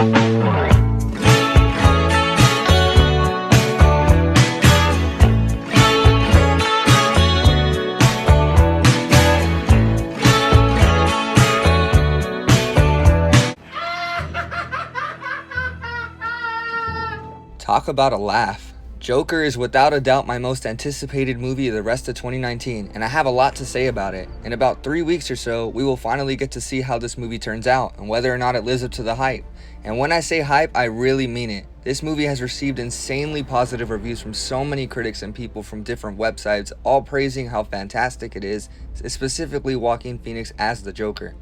Talk about a laugh. Joker is without a doubt my most anticipated movie of the rest of 2019, and I have a lot to say about it. In about 3 weeks or so, we will finally get to see how this movie turns out, and whether or not it lives up to the hype. And when I say hype, I really mean it. This movie has received insanely positive reviews from so many critics and people from different websites, all praising how fantastic it is, specifically Joaquin Phoenix as the Joker.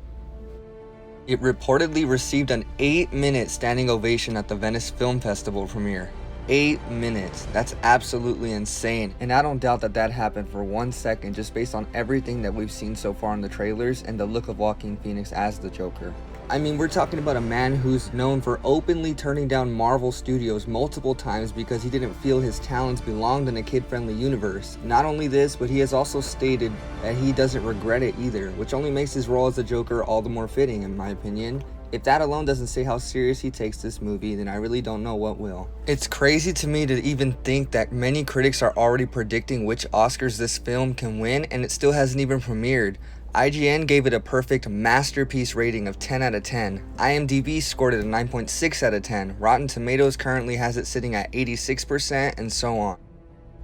It reportedly received an 8-minute standing ovation at the Venice Film Festival premiere. 8 minutes. That's absolutely insane. And I don't doubt that that happened for 1 second just based on everything that we've seen so far in the trailers and the look of Joaquin Phoenix as the Joker. I mean, we're talking about a man who's known for openly turning down Marvel Studios multiple times because he didn't feel his talents belonged in a kid-friendly universe. Not only this, but he has also stated that he doesn't regret it either, which only makes his role as the Joker all the more fitting in my opinion. If that alone doesn't say how serious he takes this movie, then I really don't know what will. It's crazy to me to even think that many critics are already predicting which Oscars this film can win, and it still hasn't even premiered. IGN gave it a perfect masterpiece rating of 10 out of 10. IMDb scored it a 9.6 out of 10. Rotten Tomatoes currently has it sitting at 86%, and so on.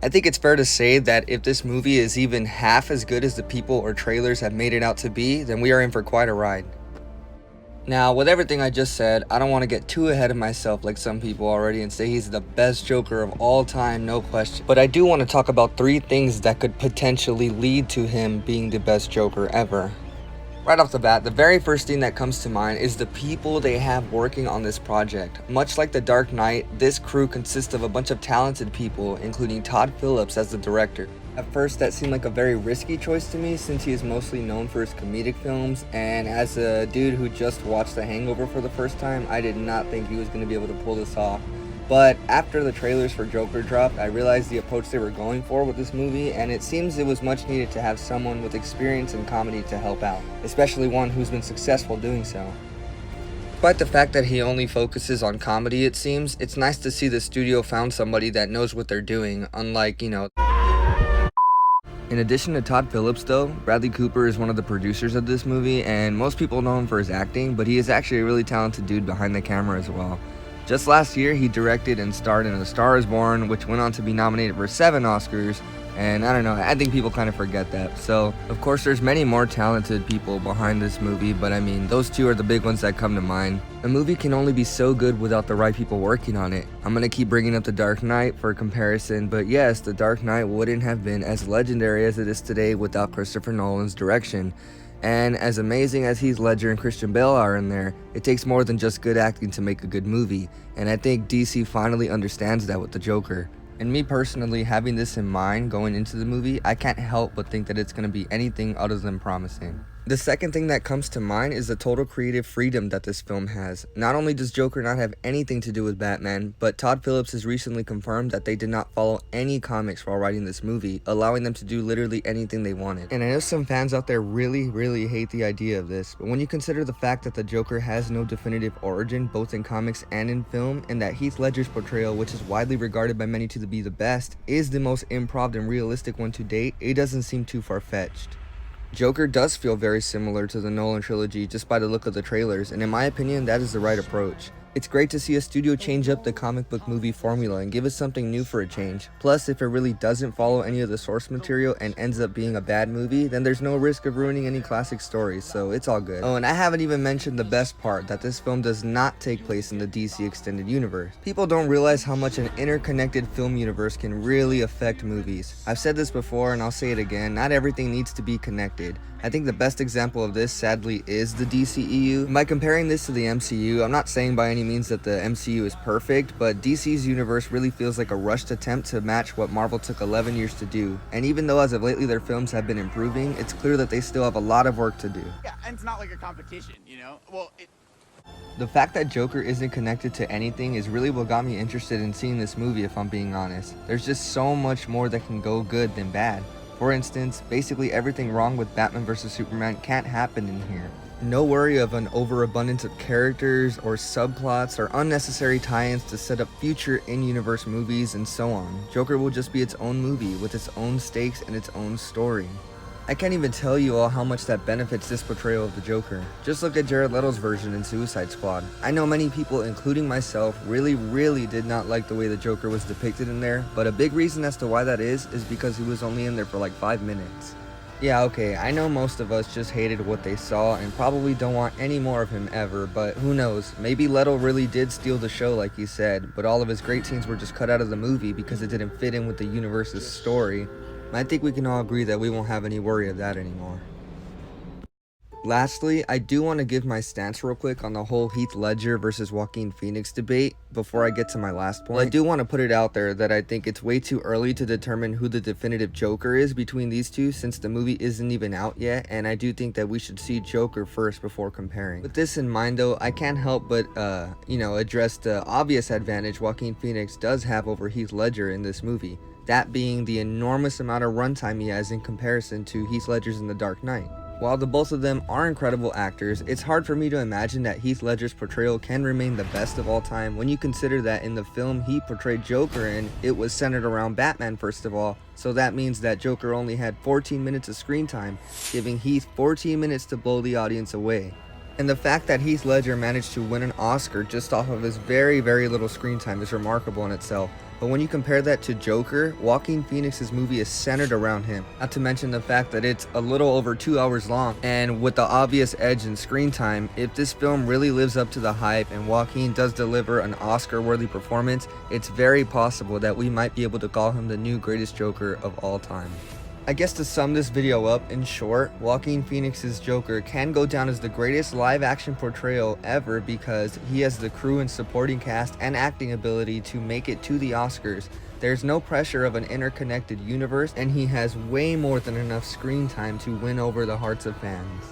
I think it's fair to say that if this movie is even half as good as the people or trailers have made it out to be, then we are in for quite a ride. Now, with everything I just said, I don't want to get too ahead of myself like some people already and say he's the best Joker of all time, no question. But I do want to talk about 3 things that could potentially lead to him being the best Joker ever. Right off the bat, the very first thing that comes to mind is the people they have working on this project. Much like The Dark Knight, this crew consists of a bunch of talented people, including Todd Phillips as the director. At first, that seemed like a very risky choice to me since he is mostly known for his comedic films, and as a dude who just watched The Hangover for the first time, I did not think he was going to be able to pull this off. But after the trailers for Joker dropped, I realized the approach they were going for with this movie, and it seems it was much needed to have someone with experience in comedy to help out, especially one who's been successful doing so. Despite the fact that he only focuses on comedy, it seems, it's nice to see the studio found somebody that knows what they're doing, unlike, In addition to Todd Phillips though, Bradley Cooper is one of the producers of this movie, and most people know him for his acting, but he is actually a really talented dude behind the camera as well. Just last year, he directed and starred in A Star is Born, which went on to be nominated for 7 Oscars, and I don't know, I think people kind of forget that. So, of course, there's many more talented people behind this movie, but I mean, those 2 are the big ones that come to mind. A movie can only be so good without the right people working on it. I'm gonna keep bringing up The Dark Knight for comparison, but yes, The Dark Knight wouldn't have been as legendary as it is today without Christopher Nolan's direction. And as amazing as Heath Ledger and Christian Bale are in there, it takes more than just good acting to make a good movie, and I think DC finally understands that with the Joker. And me personally, having this in mind going into the movie, I can't help but think that it's going to be anything other than promising. The second thing that comes to mind is the total creative freedom that this film has. Not only does Joker not have anything to do with Batman, but Todd Phillips has recently confirmed that they did not follow any comics while writing this movie, allowing them to do literally anything they wanted. And I know some fans out there really hate the idea of this, but when you consider the fact that the Joker has no definitive origin both in comics and in film, and that Heath Ledger's portrayal, which is widely regarded by many to be the best, is the most improv and realistic one to date, it doesn't seem too far-fetched. Joker does feel very similar to the Nolan trilogy just by the look of the trailers, and in my opinion, that is the right approach. It's great to see a studio change up the comic book movie formula and give us something new for a change. Plus, if it really doesn't follow any of the source material and ends up being a bad movie, then there's no risk of ruining any classic stories, so it's all good. Oh, and I haven't even mentioned the best part, that this film does not take place in the DC Extended Universe. People don't realize how much an interconnected film universe can really affect movies. I've said this before and I'll say it again, not everything needs to be connected. I think the best example of this, sadly, is the DCEU. By comparing this to the MCU, I'm not saying by any means that the MCU is perfect, but DC's universe really feels like a rushed attempt to match what Marvel took 11 years to do. And even though as of lately their films have been improving, it's clear that they still have a lot of work to do. Yeah, and it's not like a competition, The fact that Joker isn't connected to anything is really what got me interested in seeing this movie, if I'm being honest. There's just so much more that can go good than bad. For instance, basically everything wrong with Batman vs Superman can't happen in here. No worry of an overabundance of characters or subplots or unnecessary tie-ins to set up future in-universe movies and so on. Joker will just be its own movie with its own stakes and its own story. I can't even tell you all how much that benefits this portrayal of the Joker. Just look at Jared Leto's version in Suicide Squad. I know many people, including myself, really did not like the way the Joker was depicted in there, but a big reason as to why that is because he was only in there for like 5 minutes. Yeah, okay, I know most of us just hated what they saw and probably don't want any more of him ever, but who knows, maybe Leto really did steal the show like he said, but all of his great scenes were just cut out of the movie because it didn't fit in with the universe's story. I think we can all agree that we won't have any worry of that anymore. Lastly, I do want to give my stance real quick on the whole Heath Ledger versus Joaquin Phoenix debate before I get to my last point. I do want to put it out there that I think it's way too early to determine who the definitive Joker is between these two since the movie isn't even out yet, and I do think that we should see Joker first before comparing. With this in mind though, I can't help but, address the obvious advantage Joaquin Phoenix does have over Heath Ledger in this movie. That being the enormous amount of runtime he has in comparison to Heath Ledger's in The Dark Knight. While the both of them are incredible actors, it's hard for me to imagine that Heath Ledger's portrayal can remain the best of all time when you consider that in the film he portrayed Joker in, it was centered around Batman first of all, so that means that Joker only had 14 minutes of screen time, giving Heath 14 minutes to blow the audience away. And the fact that Heath Ledger managed to win an Oscar just off of his very little screen time is remarkable in itself. But when you compare that to Joker, Joaquin Phoenix's movie is centered around him. Not to mention the fact that it's a little over 2 hours long. And with the obvious edge in screen time, if this film really lives up to the hype and Joaquin does deliver an Oscar-worthy performance, it's very possible that we might be able to call him the new greatest Joker of all time. I guess to sum this video up, in short, Joaquin Phoenix's Joker can go down as the greatest live-action portrayal ever because he has the crew and supporting cast and acting ability to make it to the Oscars. There's no pressure of an interconnected universe, and he has way more than enough screen time to win over the hearts of fans.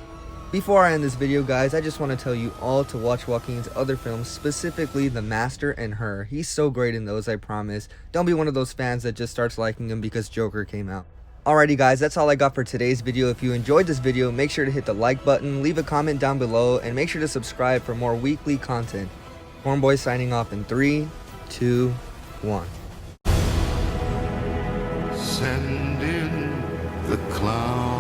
Before I end this video guys, I just want to tell you all to watch Joaquin's other films, specifically The Master and Her. He's so great in those, I promise. Don't be one of those fans that just starts liking him because Joker came out. Alrighty guys, that's all I got for today's video. If you enjoyed this video, make sure to hit the like button, leave a comment down below, and make sure to subscribe for more weekly content. Cornbois signing off in 3, 2, 1. Send in the clown.